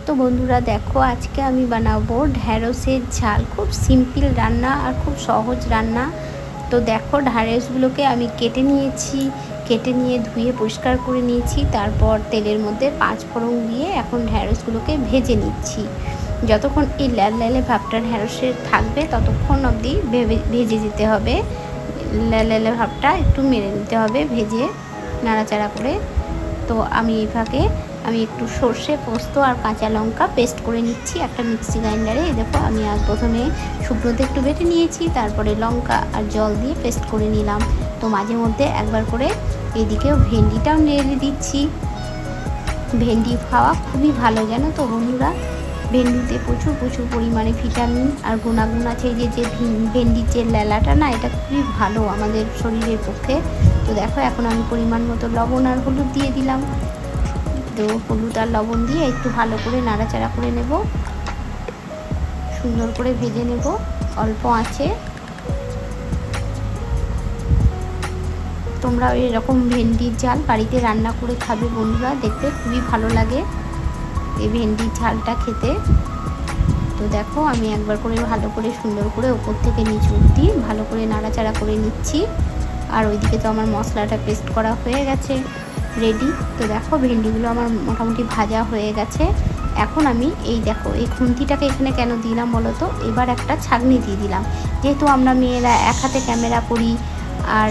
তো বন্ধুরা দেখো, আজকে আমি বানাবো ঢ্যাঁড়সের ঝাল। খুব সিম্পল রান্না আর খুব সহজ রান্না। তো দেখো, ঢ্যাঁড়সগুলোকে আমি কেটে নিয়েছি, কেটে নিয়ে ধুয়ে পরিষ্কার করে নিয়েছি। তারপর তেলের মধ্যে 5 ফোড়ন দিয়ে এখন ঢ্যাঁড়সগুলোকে ভেজে নিচ্ছি। যতক্ষণ এই লাল লালে ভাবটা ঢ্যাঁড়সের থাকবে ততক্ষণ অবধি ভেজে যেতে হবে। লাল লালে ভাবটা একটু মেরে নিতে হবে ভেজে, নাড়াচাড়া করে। তো আমি এই ফাঁকে আমি একটু সর্ষে, পোস্ত আর কাঁচা লঙ্কা পেস্ট করে নিচ্ছি একটা মিক্সি গ্রাইন্ডারে। দেখো, আমি আজ প্রথমে শুকনোতে একটু বেটে নিয়েছি, তারপরে লঙ্কা আর জল দিয়ে পেস্ট করে নিলাম। তো মাঝে মধ্যে একবার করে এদিকেও ভেন্ডিটাও নেড়ে দিচ্ছি। ভেন্ডি খাওয়া খুবই ভালো, জানো তো বন্ধুরা। ভেন্ডিতে প্রচুর পরিমাণে ভিটামিন আর গুণাগুণ আছে। এই যে ভেন্ডির যে লেলাটা না, এটা খুবই ভালো আমাদের শরীরের পক্ষে। তো দেখো, এখন আমি পরিমাণ মতো লবণ আর হলুদ দিয়ে দিলাম। তো হলুদ আর লবণ দিয়ে একটু ভালো করে নাড়াচাড়া করে নেব, সুন্দর করে ভেজে নেব অল্প আঁচে। তোমরা এরকম ভেন্ডির ঝাল বাড়িতে রান্না করে খাবে বন্ধুরা, দেখতে খুবই ভালো লাগে এই ভেন্ডির ঝালটা খেতে। তো দেখো, আমি একবার করে ভালো করে সুন্দর করে ওপর থেকে নিচ অবধি ভালো করে নাড়াচাড়া করে নিচ্ছি। আর ওইদিকে তো আমার মশলাটা পেস্ট করা হয়ে গেছে, রেডি। তো দেখো, ভেন্ডিগুলো আমার মোটামুটি ভাজা হয়ে গেছে। এখন আমি এই দেখো, এই খুন্তিটাকে এখানে কেন দিলাম বলো তো। এবার একটা ছাঁকনি দিয়ে দিলাম, যেহেতু আমরা মেয়েরা এক হাতে ক্যামেরা করি আর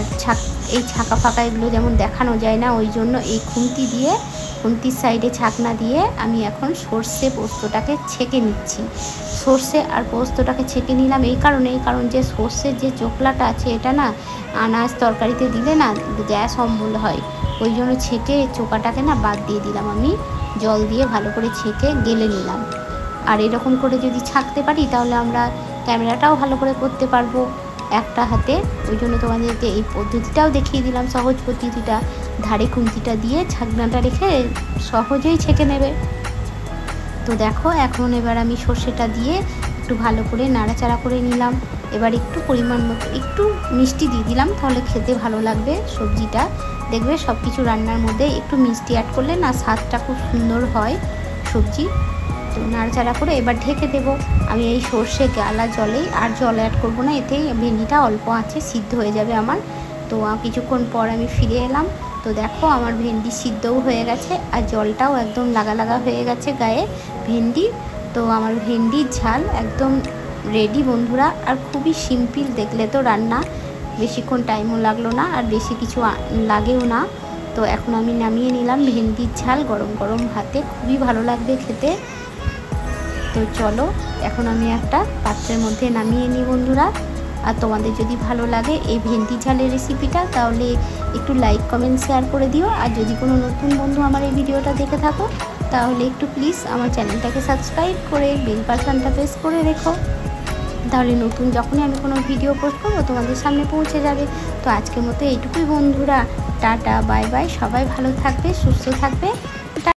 এই ছাঁকা ফাঁকা এগুলো যেমন দেখানো যায় না, ওই জন্য এই খুন্তি দিয়ে, খুন্তির সাইডে ছাঁকনা দিয়ে আমি এখন সর্ষে পোস্তটাকে ছেঁকে নিচ্ছি। সর্ষে আর পোস্তটাকে ছেঁকে নিলাম কারণ যে সর্ষের যে চোকলাটা আছে, এটা না আনাজ তরকারিতে দিলে না গ্যাস অম্বল হয়। ওই জন্য ছেঁকে চোকাটাকে না বাদ দিয়ে দিলাম। আমি জল দিয়ে ভালো করে ছেঁকে গেলে নিলাম। আর এরকম করে যদি ছাঁকতে পারি তাহলে আমরা ক্যামেরাটাও ভালো করে করতে পারবো একটা হাতে। ওই জন্য তোমাদেরকে এই পদ্ধতিটাও দেখিয়ে দিলাম, সহজ পদ্ধতিটা। ধারে খুন্তিটা দিয়ে ছাকনাটা রেখে সহজেই ছেঁকে নেবে। তো দেখো, এখন এবার আমি সর্ষেটা দিয়ে একটু ভালো করে নাড়াচাড়া করে নিলাম। এবার একটু পরিমাণ মতো একটু মিষ্টি দিয়ে দিলাম, তাহলে খেতে ভালো লাগবে সবজিটা। দেখবে সব কিছু রান্নার মধ্যে একটু মিষ্টি অ্যাড করলে না স্বাদটা খুব সুন্দর হয় সবজি। তো নাড়াচাড়া করে এবার ঢেকে দেবো আমি এই সর্ষে গালা জলেই, আর জল অ্যাড করবো না, এতেই ভেন্ডিটা অল্প আছে সিদ্ধ হয়ে যাবে আমার। তো কিছুক্ষণ পর আমি ফিরে এলাম। তো দেখো, আমার ভেন্ডি সিদ্ধও হয়ে গেছে আর জলটাও একদম লাগা লাগা হয়ে গেছে গায়ে ভেন্ডি। তো আমার ভেন্ডির ঝাল একদম রেডি বন্ধুরা। আর খুবই সিম্পল, দেখলে তো রান্না, বেশিক্ষণ টাইমও লাগলো না আর বেশি কিছু লাগেও না। তো এখন আমি নামিয়ে নিলাম ভেন্ডির ঝাল, গরম গরম ভাতে খুবই ভালো লাগবে খেতে। তো চলো, এখন আমি একটা পাত্রের মধ্যে নামিয়ে নিই বন্ধুরা। আর তোমাদের যদি ভালো লাগে এই ভেন্ডি ঝালের রেসিপিটা, তাহলে একটু লাইক, কমেন্ট, শেয়ার করে দিও। আর যদি কোনো নতুন বন্ধু আমার এই ভিডিওটা দেখে থাকো, তাহলে একটু প্লিজ আমার চ্যানেলটাকে সাবস্ক্রাইব করে বেল বাটনটা প্রেস করে রেখো, তাহলে নতুন যখনই আমি কোনো ভিডিও পোস্ট করবো তোমাদের সামনে পৌঁছে যাবে। তো আজকের মতো এইটুকুই বন্ধুরা, টাটা, বাই বাই। সবাই ভালো থাকবে, সুস্থ থাকবে।